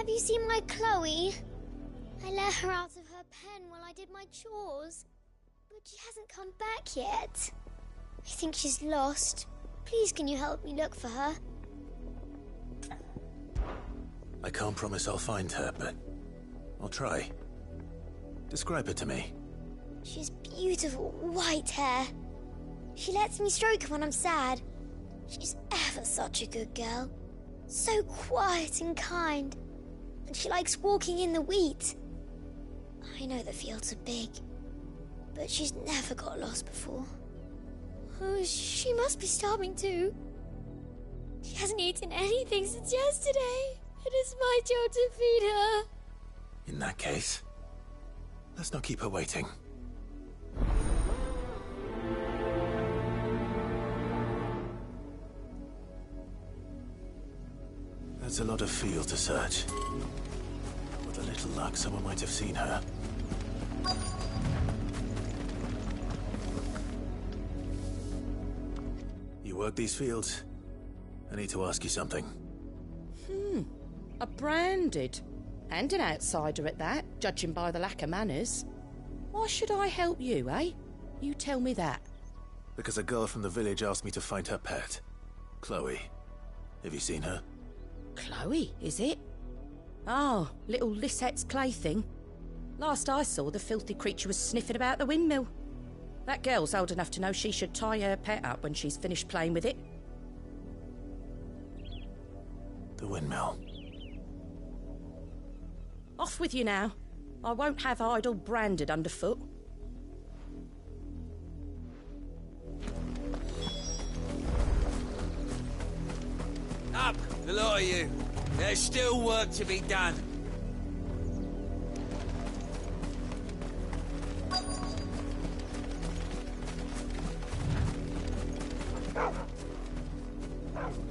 have you seen my Chloe? I let her out of her pen while I did my chores, but she hasn't come back yet. I think she's lost. Please, can you help me look for her? I can't promise I'll find her, but I'll try. Describe her to me. She's beautiful white hair. She lets me stroke her when I'm sad. She's ever such a good girl. So quiet and kind. And she likes walking in the wheat. I know the fields are big, but she's never got lost before. Oh, she must be starving too. She hasn't eaten anything since yesterday. It is my job to feed her. In that case, let's not keep her waiting. That's a lot of field to search. With a little luck, someone might have seen her. You work these fields? I need to ask you something. A branded. And an outsider at that, judging by the lack of manners. Why should I help you, eh? You tell me that. Because a girl from the village asked me to find her pet. Chloe. Have you seen her? Chloe, is it? Oh, little Lisette's plaything. Last I saw, the filthy creature was sniffing about the windmill. That girl's old enough to know she should tie her pet up when she's finished playing with it. The windmill. Off with you now. I won't have idle branded underfoot. Up, the lot of you. There's still work to be done.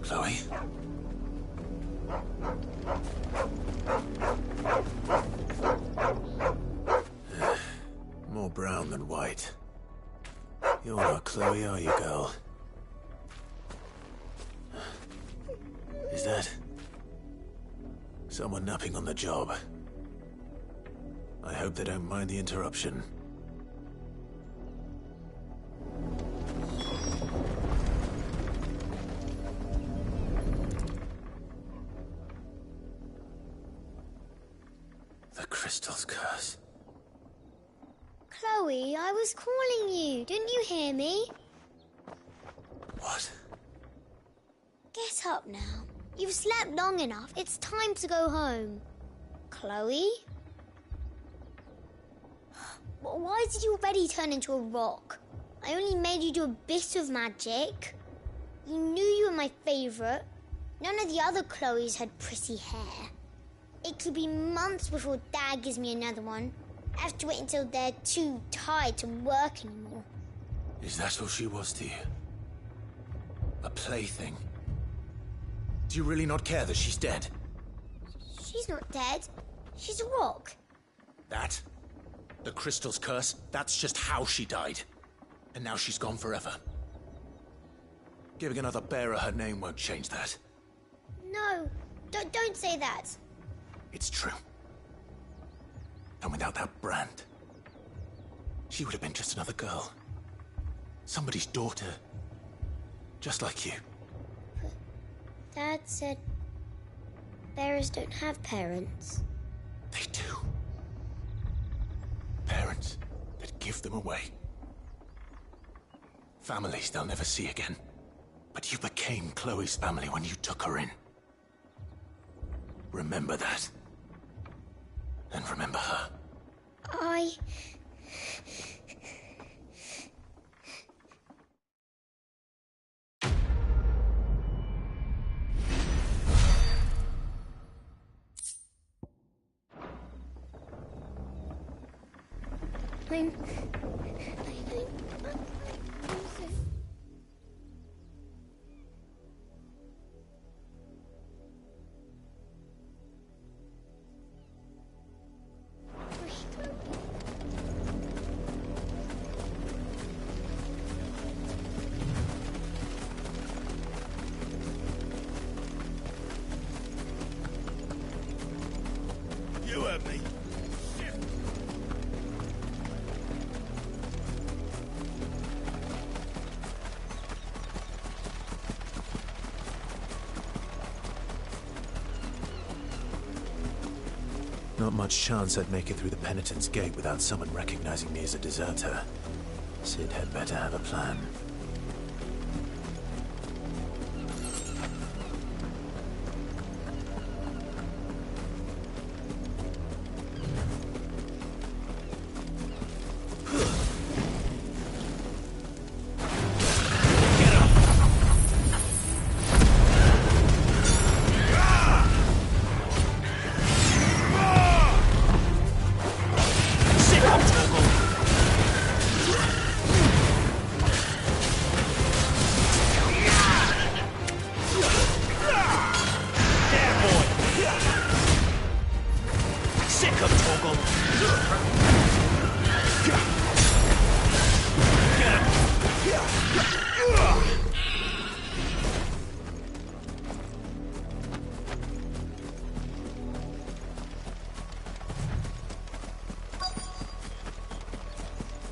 Chloe? More brown than white. You're not Chloe, are you, girl? Is that someone napping on the job? I hope they don't mind the interruption. The crystal's curse. Chloe, I was calling you. Didn't you hear me? What? Get up now. You've slept long enough. It's time to go home. Chloe? Why did you already turn into a rock? I only made you do a bit of magic. You knew you were my favourite. None of the other Chloes had pretty hair. It could be months before Dad gives me another one. I have to wait until they're too tired to work anymore. Is that all she was to you? A plaything? Do you really not care that she's dead? She's not dead. She's a rock. That? The crystal's curse? That's just how she died. And now she's gone forever. Giving another bearer her name won't change that. No, don't say that. It's true. And without that brand, she would have been just another girl. Somebody's daughter. Just like you. But Dad said bearers don't have parents. They do. Parents that give them away. Families they'll never see again. But you became Chloe's family when you took her in. Remember that. And remember her. I'm heard me. Not much chance I'd make it through the Penitent's Gate without someone recognizing me as a deserter. Sid had better have a plan.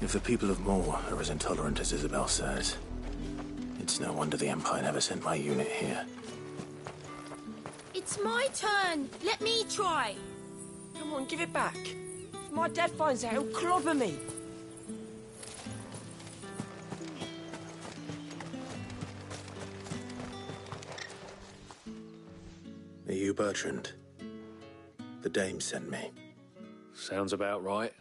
If the people of Moore are as intolerant as Isabel says, it's no wonder the Empire never sent my unit here. It's my turn. Let me try. Come on, give it back. If my dad finds out, he'll clobber me. Are you Bertrand? The Dame sent me. Sounds about right.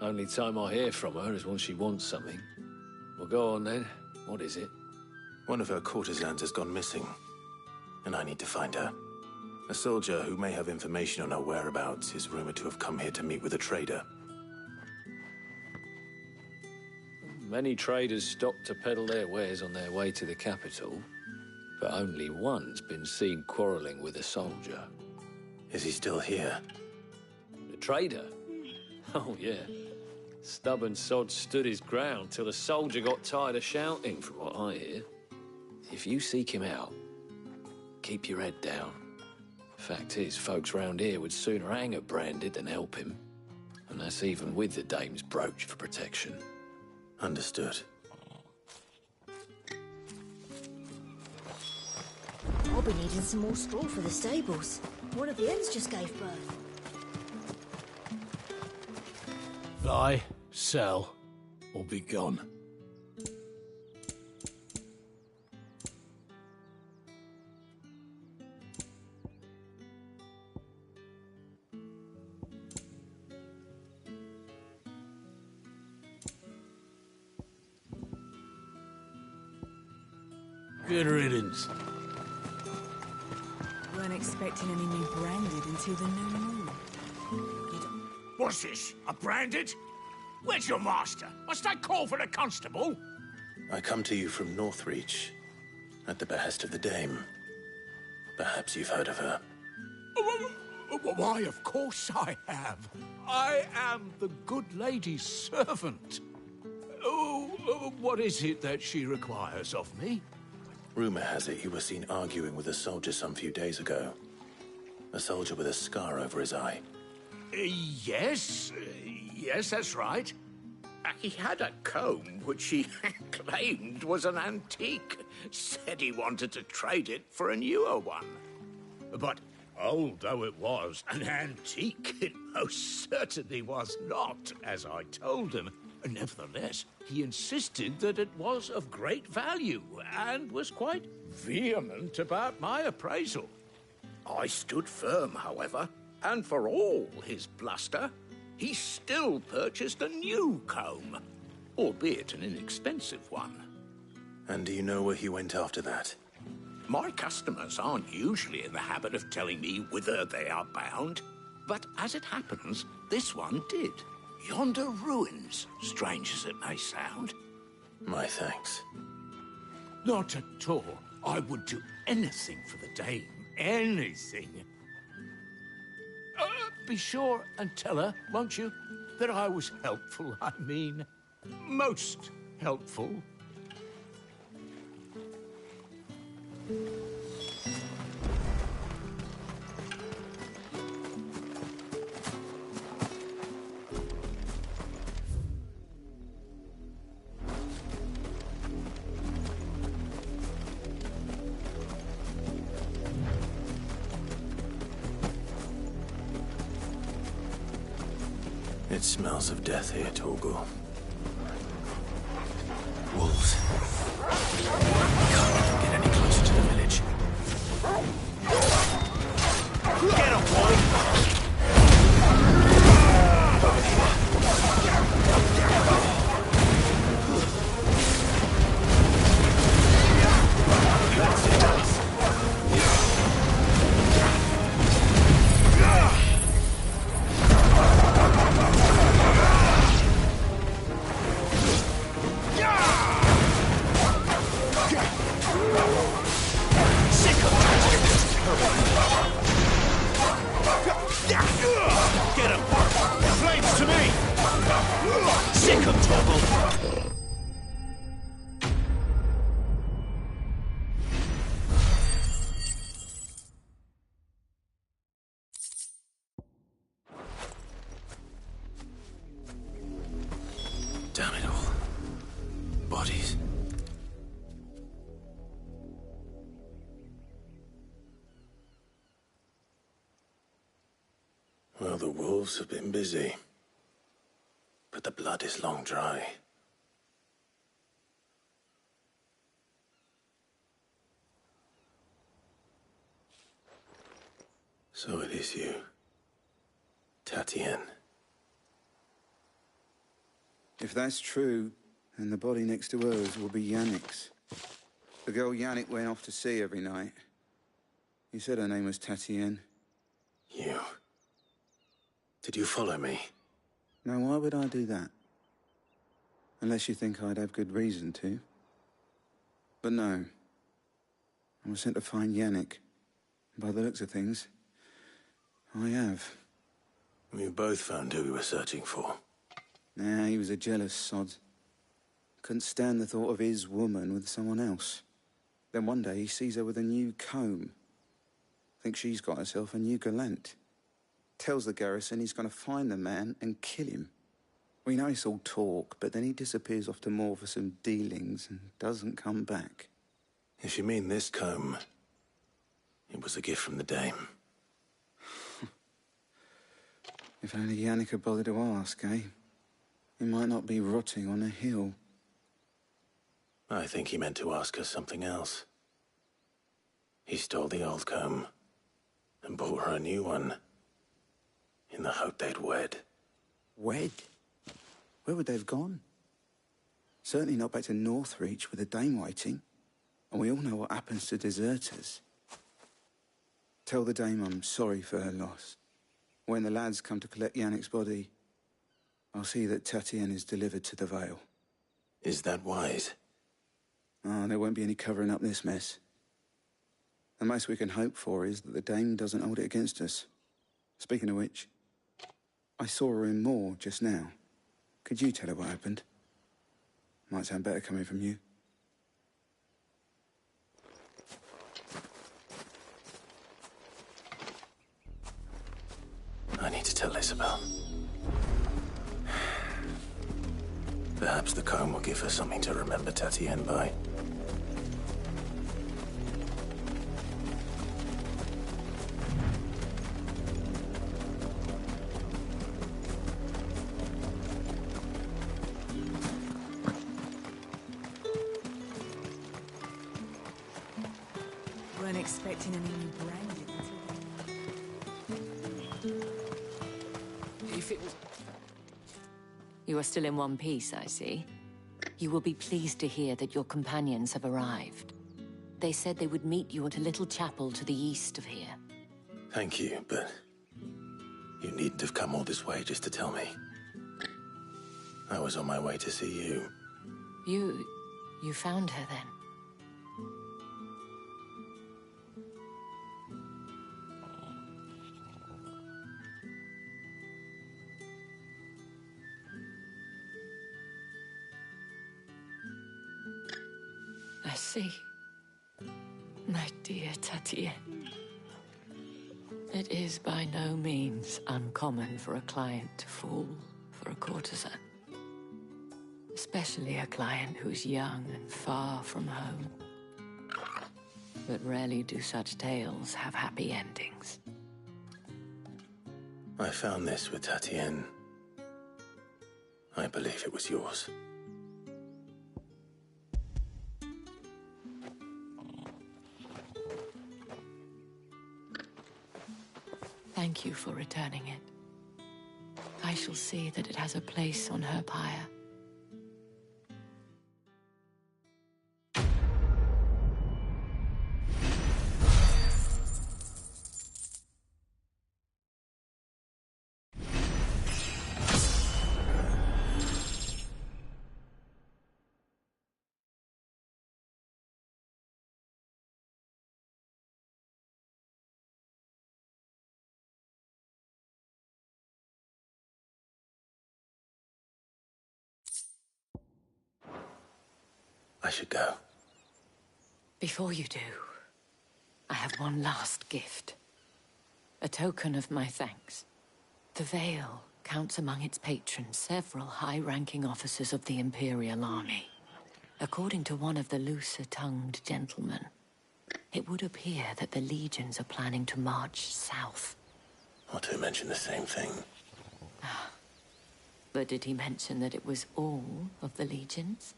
Only time I hear from her is when she wants something. Well, go on then. What is it? One of her courtesans has gone missing, and I need to find her. A soldier who may have information on her whereabouts is rumored to have come here to meet with a trader. Many traders stop to peddle their wares on their way to the capital, but only one's been seen quarrelling with a soldier. Is he still here? The trader? Oh, yeah. Stubborn sod stood his ground till the soldier got tired of shouting, from what I hear. If you seek him out, keep your head down. Fact is, folks round here would sooner hang a branded than help him. And that's even with the Dame's brooch for protection. Understood. I'll be needing some more straw for the stables. One of the hens just gave birth. Buy, sell, or be gone. Good riddance. Weren't expecting any new branded until the new moon. What's this? A branded? Where's your master? Must I call for the constable? I come to you from Northreach, at the behest of the Dame. Perhaps you've heard of her. Why, of course I have. I am the good lady's servant. Oh, what is it that she requires of me? Rumor has it you were seen arguing with a soldier some few days ago. A soldier with a scar over his eye. Yes, that's right. He had a comb which he claimed was an antique. Said he wanted to trade it for a newer one. But old though it was, an antique it most certainly was not, as I told him. Nevertheless, he insisted that it was of great value and was quite vehement about my appraisal. I stood firm, however, and for all his bluster, he still purchased a new comb, albeit an inexpensive one. And do you know where he went after that? My customers aren't usually in the habit of telling me whither they are bound, but as it happens, this one did. Yonder ruins, strange as it may sound. My thanks. Not at all. I would do anything for the Dame. Anything. Be sure and tell her, won't you, that I was helpful. I mean, most helpful. It smells of death here, Torgal. Wolves. Can't let them get any closer to the village. Get him, boy! Get him! Flames to me! Sick him, Torgal! Damn it all. Bodies. Well, the wolves have been busy. But the blood is long dry. So it is you, Tatien. If that's true, then the body next to hers will be Yannick's. The girl Yannick went off to see every night. You said her name was Tatien. You. Did you follow me? Now, why would I do that? Unless you think I'd have good reason to. But no. I was sent to find Yannick. By the looks of things, I have. We both found who we were searching for. Nah, he was a jealous sod. Couldn't stand the thought of his woman with someone else. Then one day he sees her with a new comb. Thinks she's got herself a new gallant. Tells the garrison he's going to find the man and kill him. We know it's all talk, but then he disappears off to Moor for some dealings and doesn't come back. If you mean this comb, it was a gift from the dame. If only Yannick had bothered to ask, eh? He might not be rotting on a hill. I think he meant to ask her something else. He stole the old comb and bought her a new one in the hope they'd wed. Wed? Where would they have gone? Certainly not back to Northreach with a dame waiting. And we all know what happens to deserters. Tell the dame I'm sorry for her loss. When the lads come to collect Yannick's body, I'll see that Tatien is delivered to the Vale. Is that wise? Oh, there won't be any covering up this mess. The most we can hope for is that the dame doesn't hold it against us. Speaking of which, I saw her in Moor just now. Could you tell her what happened? Might sound better coming from you. I need to tell Isabel. Perhaps the comb will give her something to remember Tatien by. Weren't expecting any new branding until... If it was... You are still in one piece, I see. You will be pleased to hear that your companions have arrived. They said they would meet you at a little chapel to the east of here. Thank you, but you needn't have come all this way just to tell me. I was on my way to see you. You found her then? I see. My dear Tatien. It is by no means uncommon for a client to fall for a courtesan. Especially a client who's young and far from home. But rarely do such tales have happy endings. I found this with Tatien. I believe it was yours. Thank you for returning it. I shall see that it has a place on her pyre. I should go. Before you do, I have one last gift. A token of my thanks. The Vale counts among its patrons several high-ranking officers of the Imperial Army. According to one of the looser-tongued gentlemen, it would appear that the legions are planning to march south. Otto mentioned the same thing. But did he mention that it was all of the legions?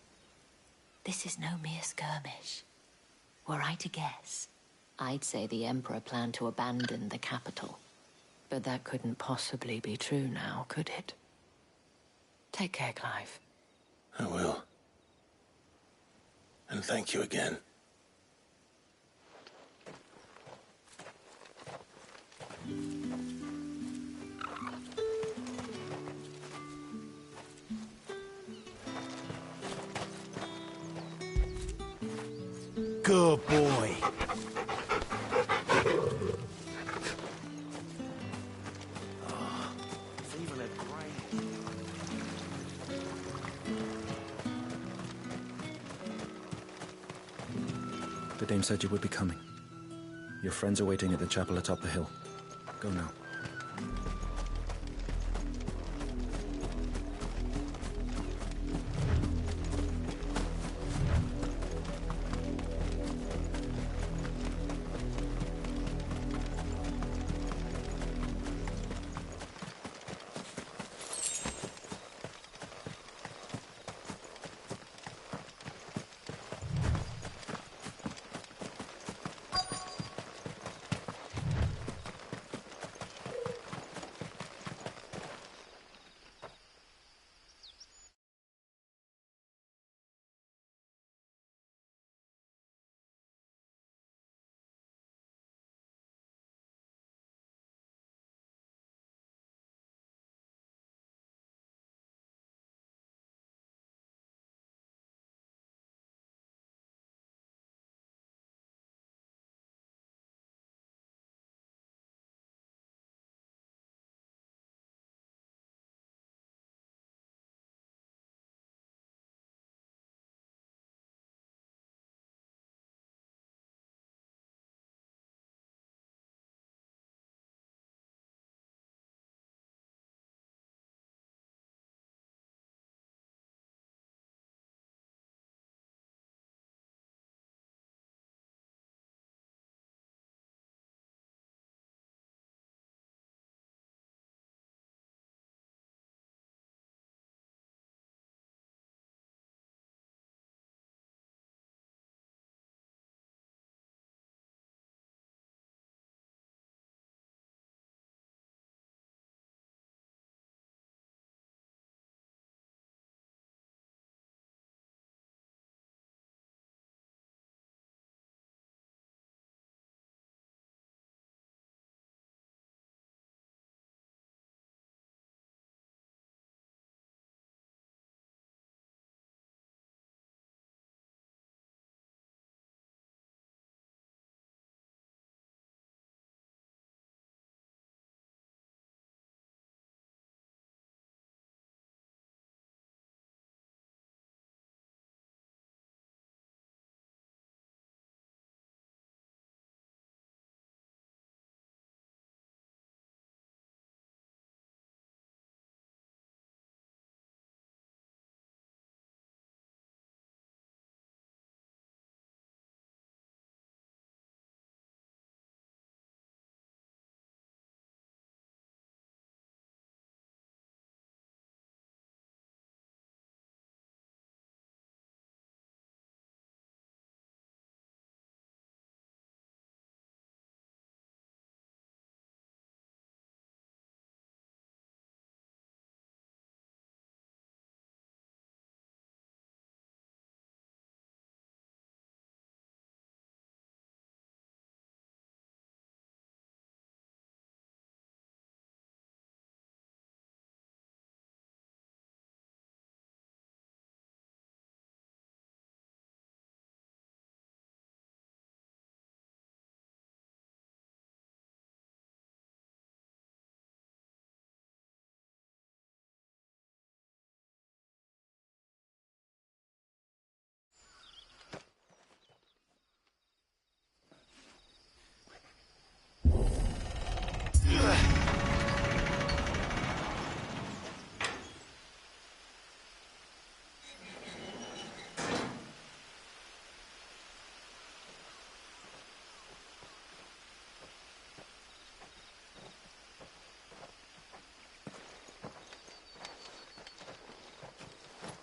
This is no mere skirmish. Were I to guess, I'd say the Emperor planned to abandon the capital. But that couldn't possibly be true now, could it? Take care, Clive. I will. And thank you again. Good boy. The dame said you would be coming. Your friends are waiting at the chapel atop the hill. Go now.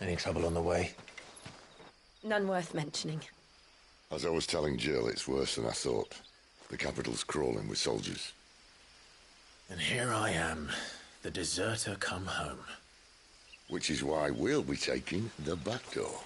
Any trouble on the way? None worth mentioning. As I was telling Jill, it's worse than I thought. The capital's crawling with soldiers. And here I am, the deserter come home. Which is why we'll be taking the back door.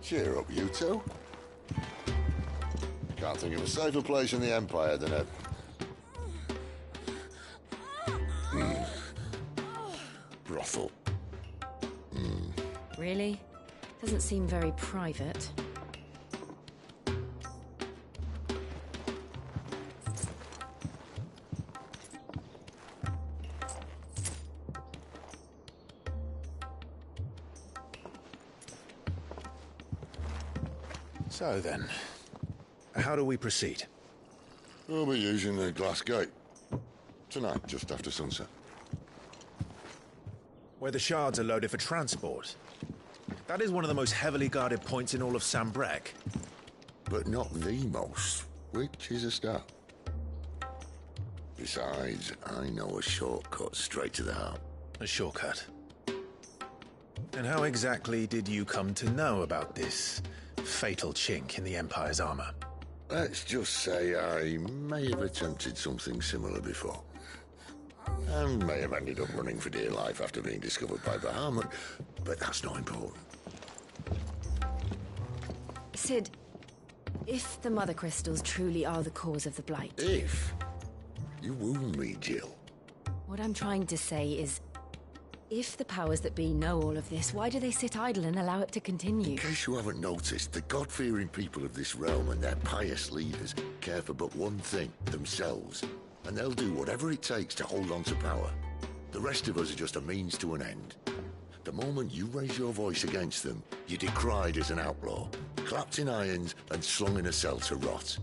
Cheer up, you two. Can't think of a safer place in the Empire than a... brothel. Really? Doesn't seem very private. So then, how do we proceed? We'll be using the glass gate. Tonight, just after sunset. Where the shards are loaded for transport. That is one of the most heavily guarded points in all of Sambrec. But not the most, which is a start. Besides, I know a shortcut straight to the heart. A shortcut? And how exactly did you come to know about this fatal chink in the Empire's armor? Let's just say I may have attempted something similar before. And may have ended up running for dear life after being discovered by Bahamut, but that's not important. Sid, if the Mother Crystals truly are the cause of the Blight... If? You wound me, Jill. What I'm trying to say is, if the powers that be know all of this, why do they sit idle and allow it to continue? In case you haven't noticed, the God-fearing people of this realm and their pious leaders care for but one thing, themselves. And they'll do whatever it takes to hold on to power. The rest of us are just a means to an end. The moment you raise your voice against them, you're decried as an outlaw, clapped in irons and slung in a cell to rot.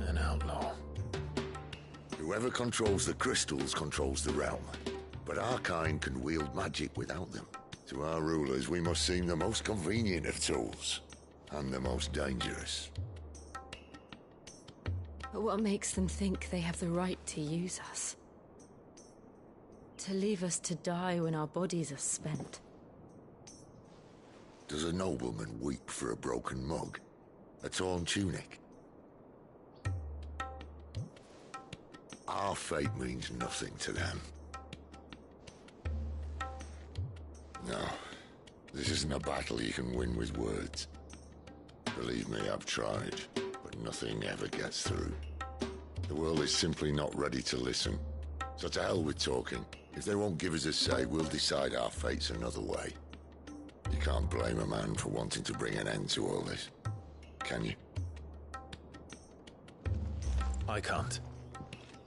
An outlaw. Whoever controls the crystals controls the realm. But our kind can wield magic without them. To our rulers, we must seem the most convenient of tools, and the most dangerous. But what makes them think they have the right to use us? To leave us to die when our bodies are spent? Does a nobleman weep for a broken mug? A torn tunic? Our fate means nothing to them. No, this isn't a battle you can win with words. Believe me, I've tried, but nothing ever gets through. The world is simply not ready to listen. So to hell with talking. If they won't give us a say, we'll decide our fates another way. You can't blame a man for wanting to bring an end to all this, can you? I can't.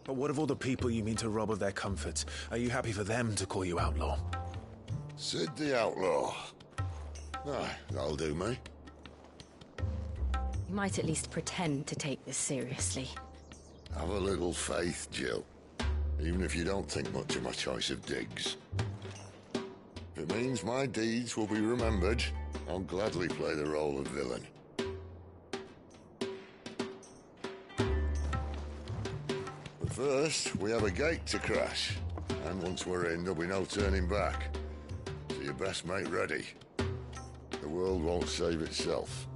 But what of all the people you mean to rob of their comforts? Are you happy for them to call you outlaw? Sid the Outlaw. Aye, that'll do me. You might at least pretend to take this seriously. Have a little faith, Jill. Even if you don't think much of my choice of digs. If it means my deeds will be remembered, I'll gladly play the role of villain. But first, we have a gate to crash. And once we're in, there'll be no turning back. So you best make ready. The world won't save itself.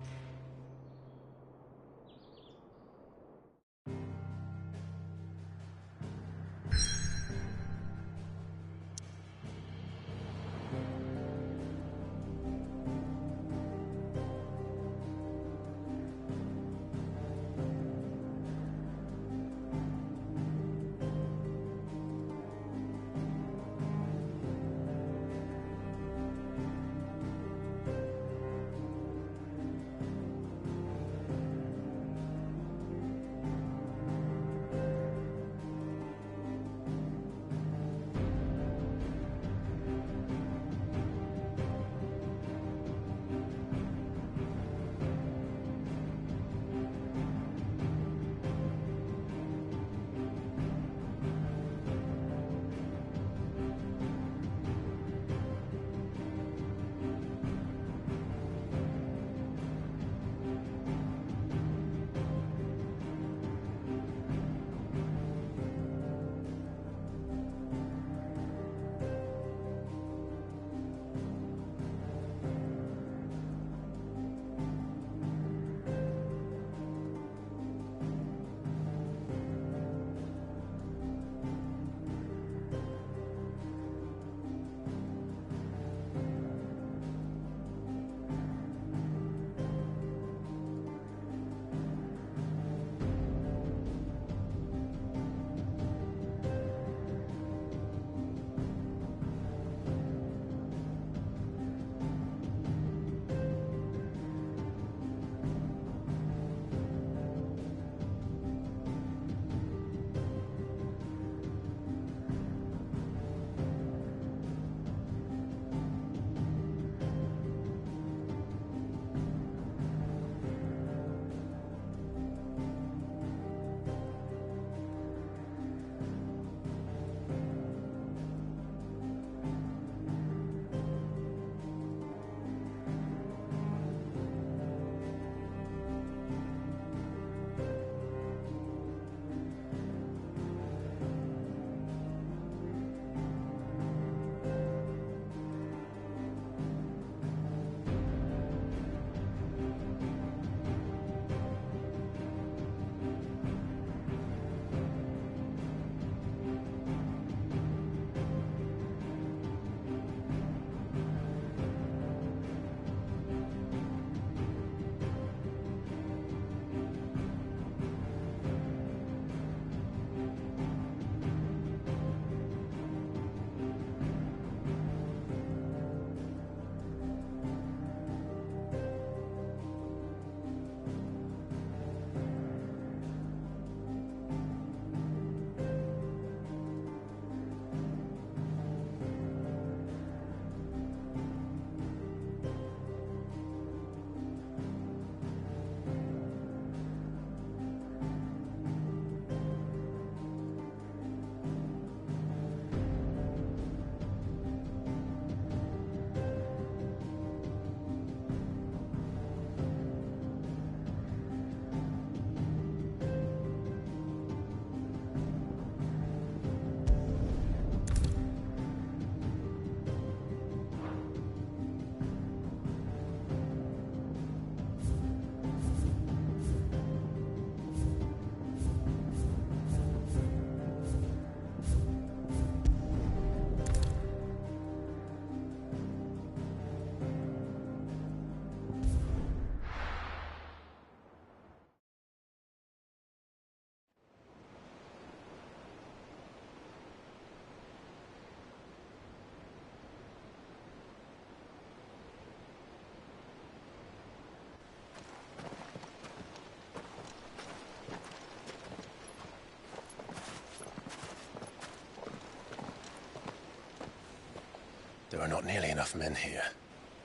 There are not nearly enough men here.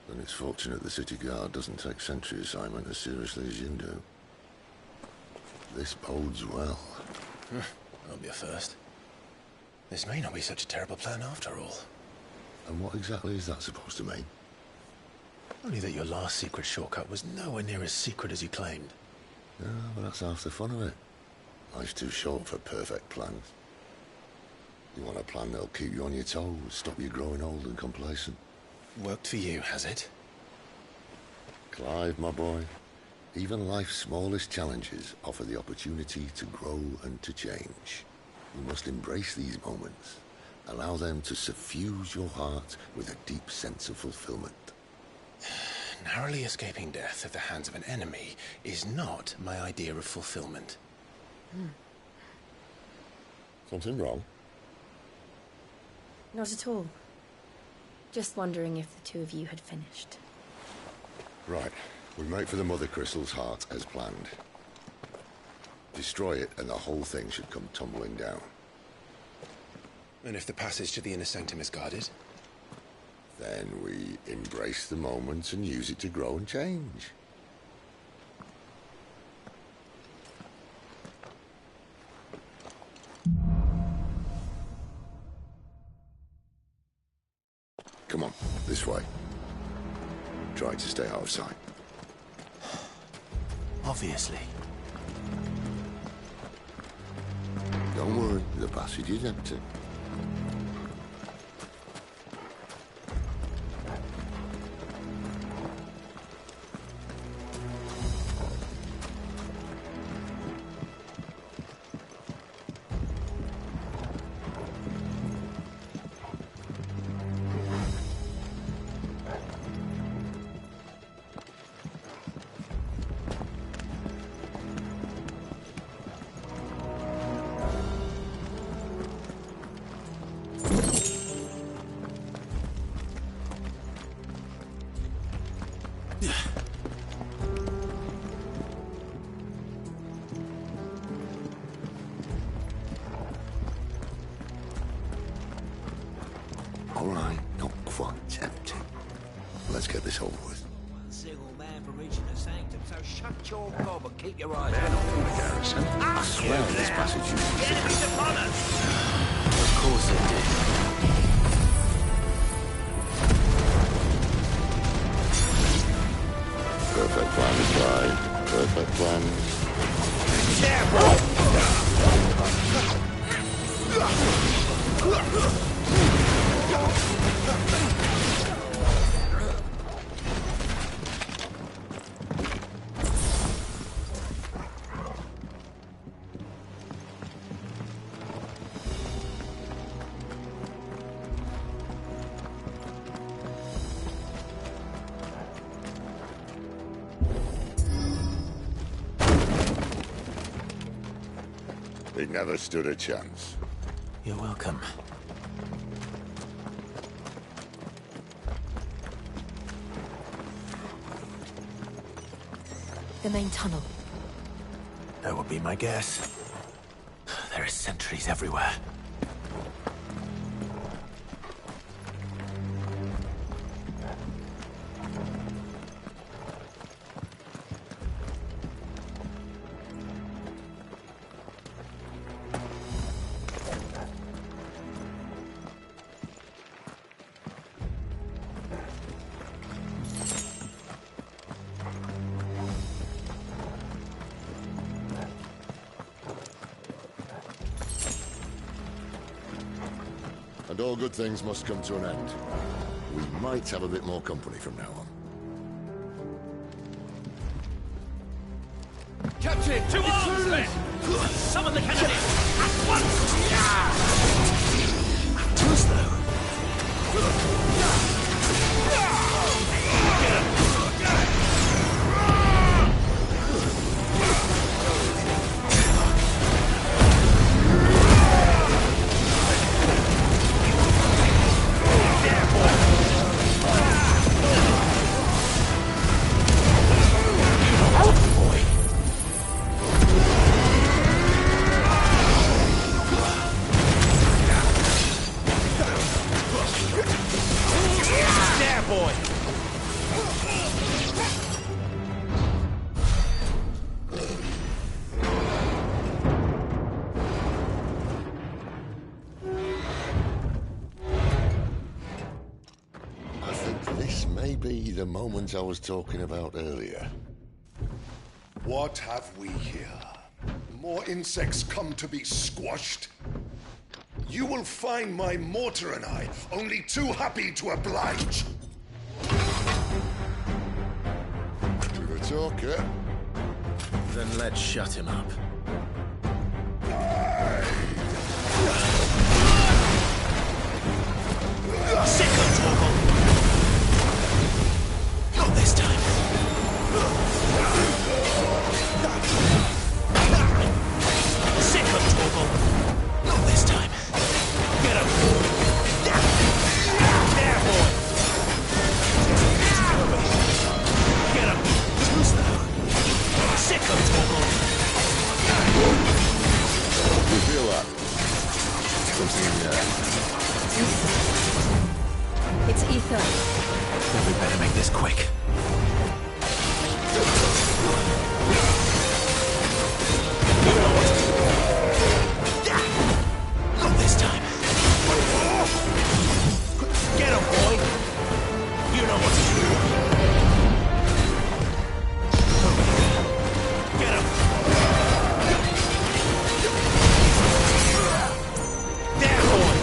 Then it's fortunate the city guard doesn't take sentry assignment as seriously as you do. This bodes well. That'll be a first. This may not be such a terrible plan after all. And what exactly is that supposed to mean? Only that your last secret shortcut was nowhere near as secret as you claimed. Yeah, but that's half the fun of it. Life's too short for perfect plans. You want a plan that'll keep you on your toes, stop you growing old and complacent. Worked for you, has it? Clive, my boy, even life's smallest challenges offer the opportunity to grow and to change. You must embrace these moments. Allow them to suffuse your heart with a deep sense of fulfillment. Narrowly escaping death at the hands of an enemy is not my idea of fulfillment. Something wrong? Not at all. Just wondering if the two of you had finished. Right. We make for the Mother Crystal's heart as planned. Destroy it and the whole thing should come tumbling down. And if the passage to the inner sanctum is guarded? Then we embrace the moment and use it to grow and change. Come on, this way. Try to stay out of sight. Obviously. Don't worry, the passage is empty. All right, not quite empty. Let's get this over with. One single man from reaching the sanctum, so shut your gob and keep your eyes Man from the garrison. I swear this passage uses enemies upon us! Of course it did. Perfect plan, Clyde. Perfect plan. He never stood a chance. You're welcome. The main tunnel. That would be my guess. There are sentries everywhere. And all good things must come to an end. We might have a bit more company from now on. Captain, to arms, men! Summon the cannon! At once! the moment I was talking about earlier. What have we here? More insects come to be squashed? You will find my mortar and I only too happy to oblige. You're a talker. Then let's shut him up. Sicko Torgal! Not this time. Sicko Torgal! Not this time. Get him! There, boy! Get him! Too slow. Sicko Torgal! You feel that? Something in there. It's ether. Then we better make this quick. Not this time. Get him, boy! You know what to do. Get him! There, boy!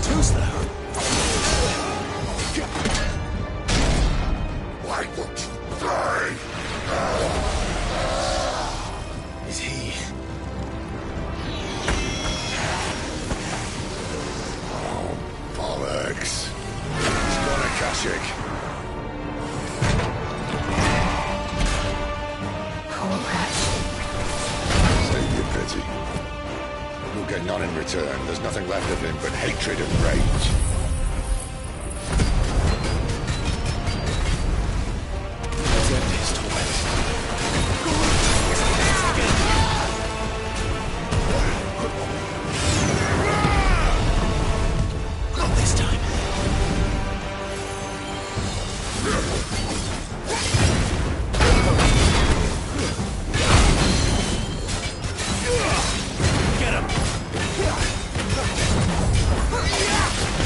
Too slow. Why won't you die? Is he... Oh, bollocks. He's got a Kashyyyk. Poor Crash. Save your pity. You'll get none in return. There's nothing left of him but hatred and rage. Let's end his torment. Not this time. Get him!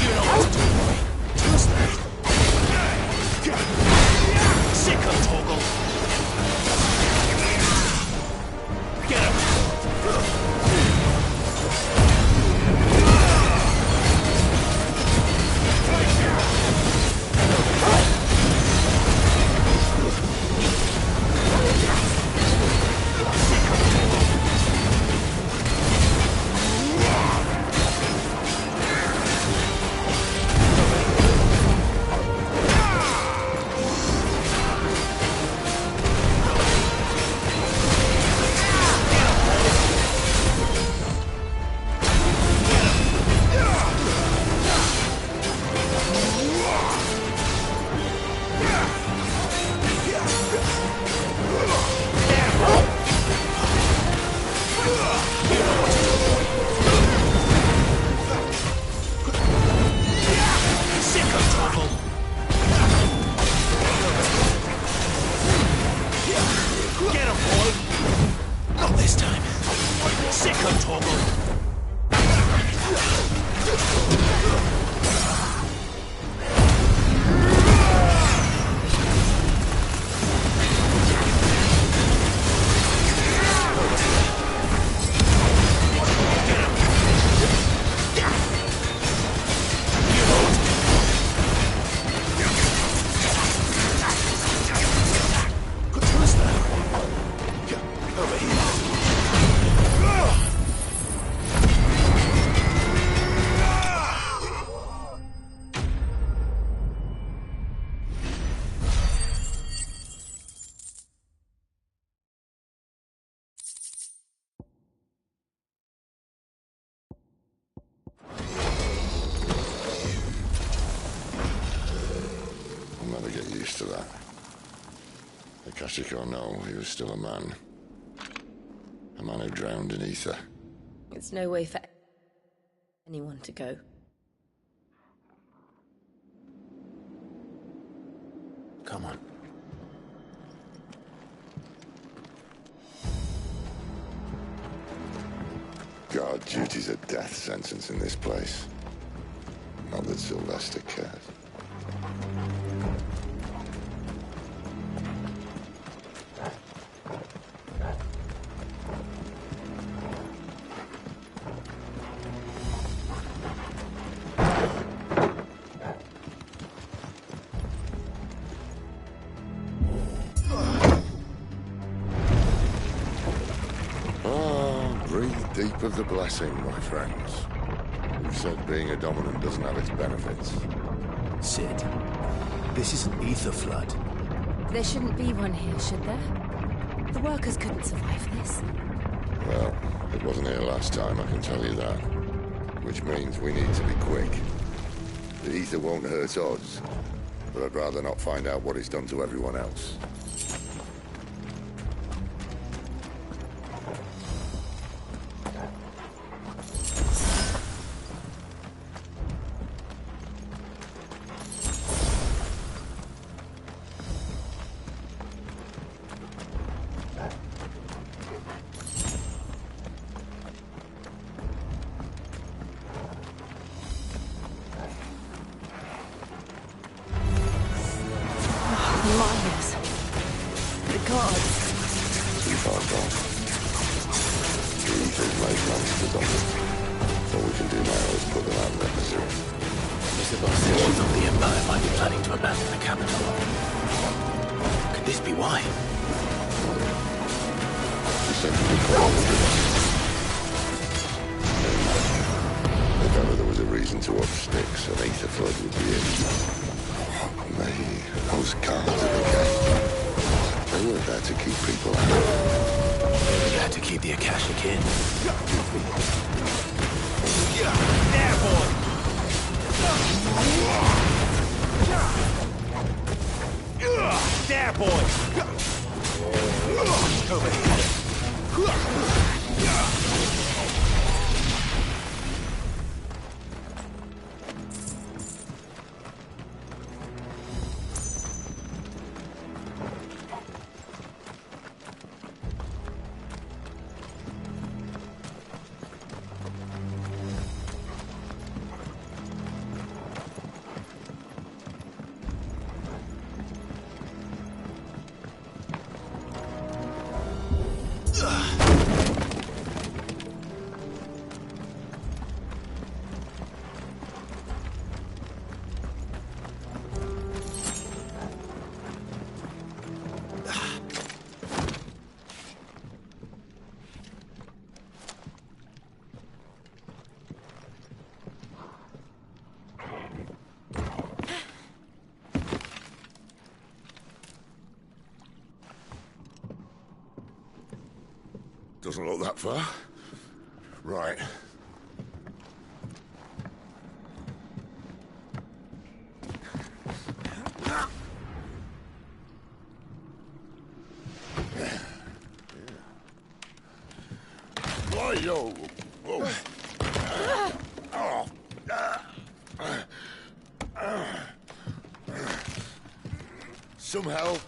You know what to do, boy. Too slow. Sicko Torgal! Get him! Sicko Torgal! Get him, boy! Not this time. Sicko Torgal! Too slow. Over here. I'll never get used to that. The Kashyyyk or no, he was still a man. A man who drowned in ether. It's no way for anyone to go. Come on. Guard duty's a death sentence in this place. Not that Sylvester cares. Deep of the blessing, my friends. Who said being a dominant doesn't have its benefits? Sid, this is an ether flood. There shouldn't be one here, should there? The workers couldn't survive this. Well, it wasn't here last time, I can tell you that. Which means we need to be quick. The ether won't hurt odds, but I'd rather not find out what it's done to everyone else. Doesn't look that far. Right. Why-yo! Whoa. Some help.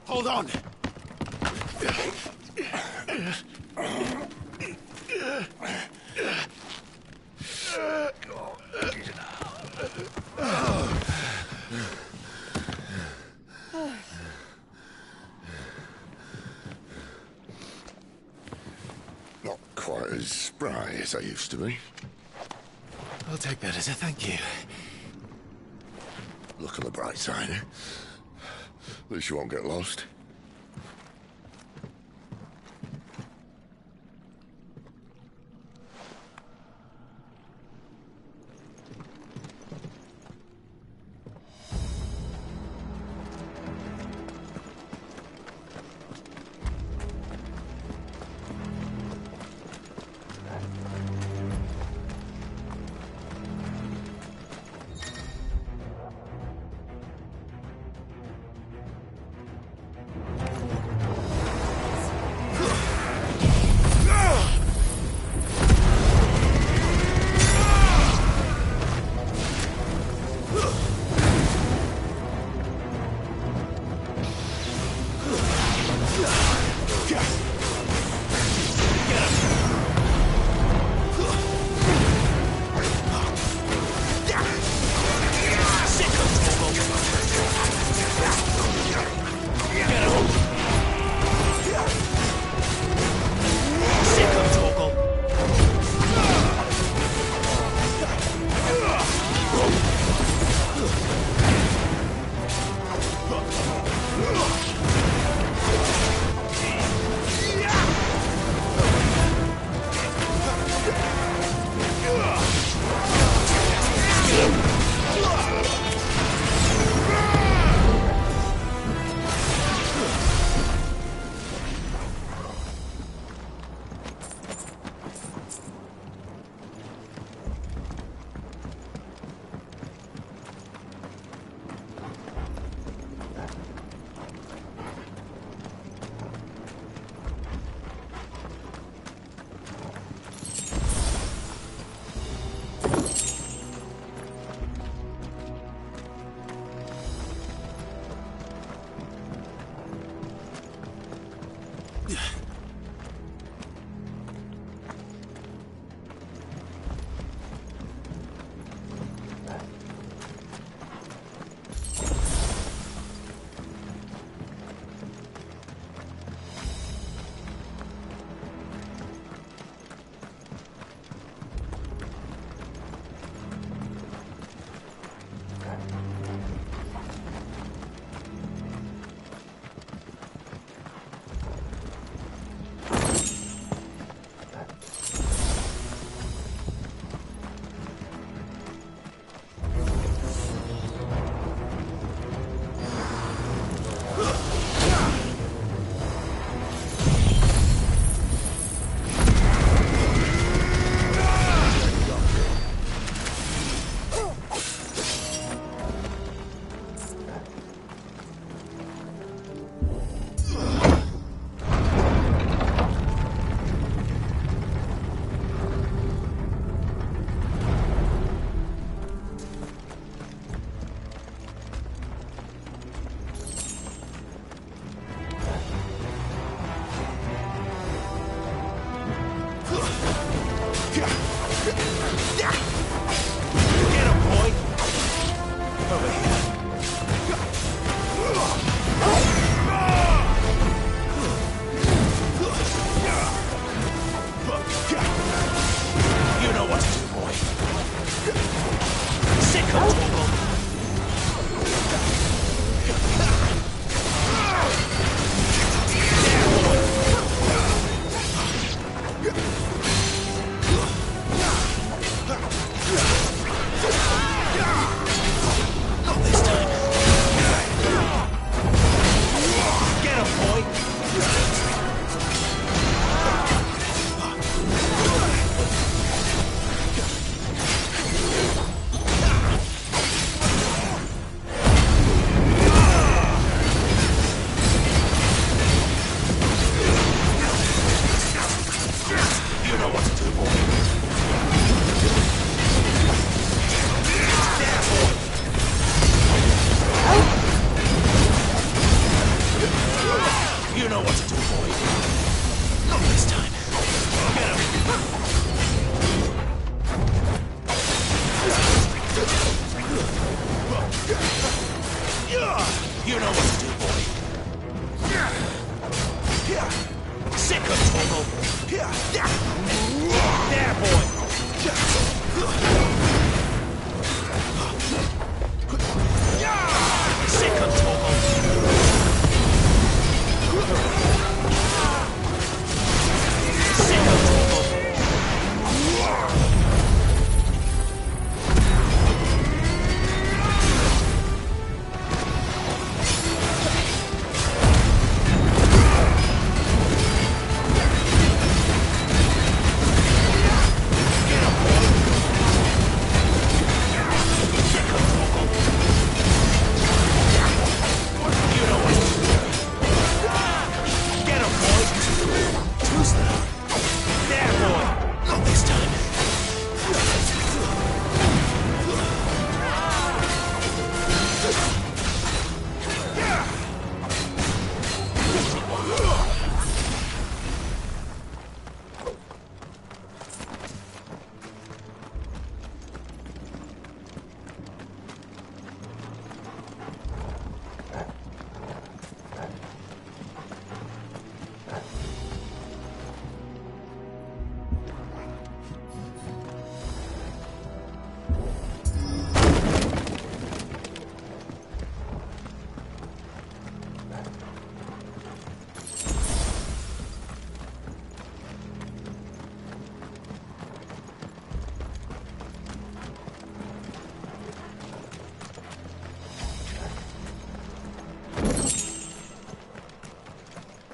Hold on! Not quite as spry as I used to be. I'll take that as a thank you. Look on the bright side, eh? At least you won't get lost.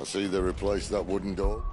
I see they replaced that wooden door.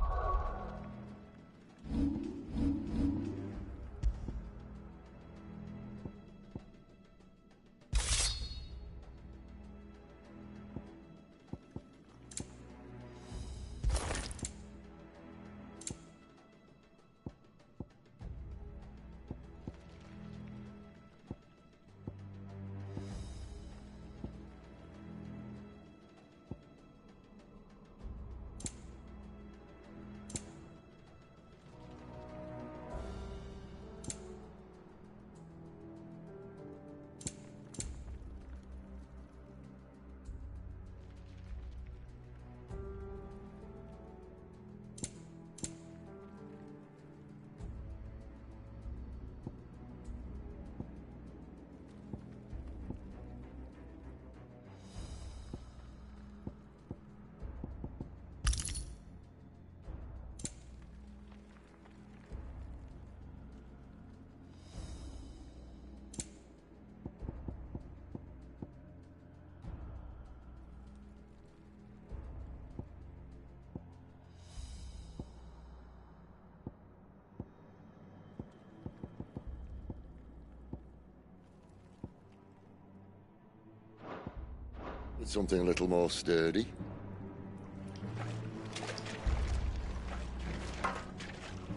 With something a little more sturdy.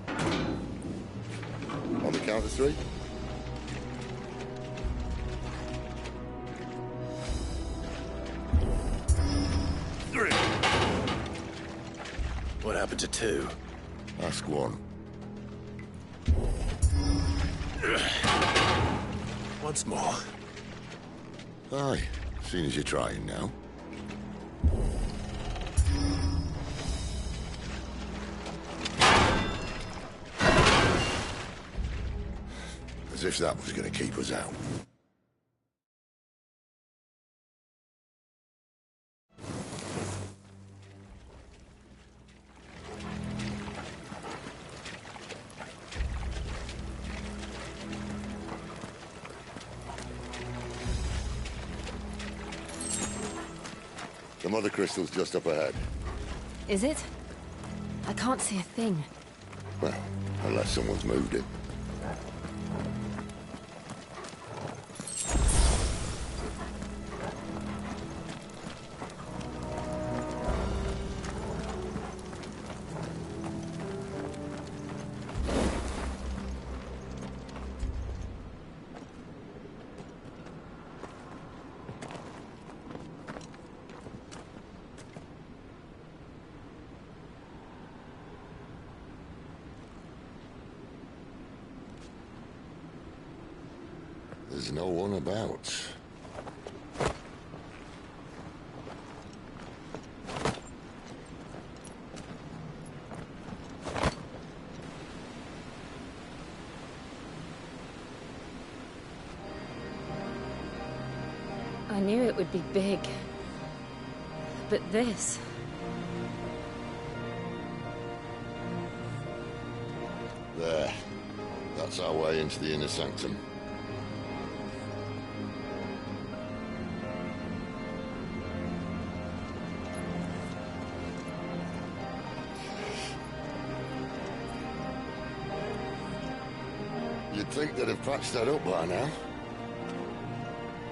On the count of three. What happened to two? Ask one. Once more. Aye, seeing as you're trying now. As if that was going to keep us out. The mother crystal's just up ahead. Is it? I can't see a thing. Well, unless someone's moved it. There's no one about. I knew it would be big. But this... There. That's our way into the inner sanctum. You'd think they'd have patched that up by now.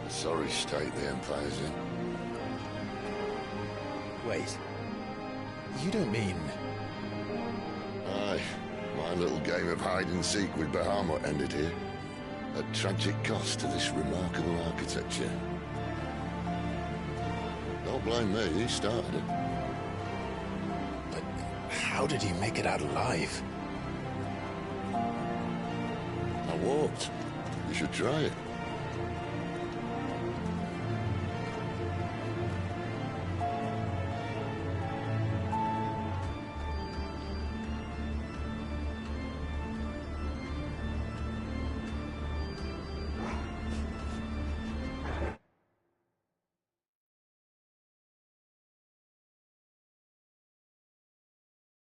Sorry state the Empire's in. Wait. You don't mean... Aye. My little game of hide-and-seek with Bahamut ended here. At tragic cost to this remarkable architecture. Don't blame me, he started it. But how did he make it out alive? I walked. You should try it.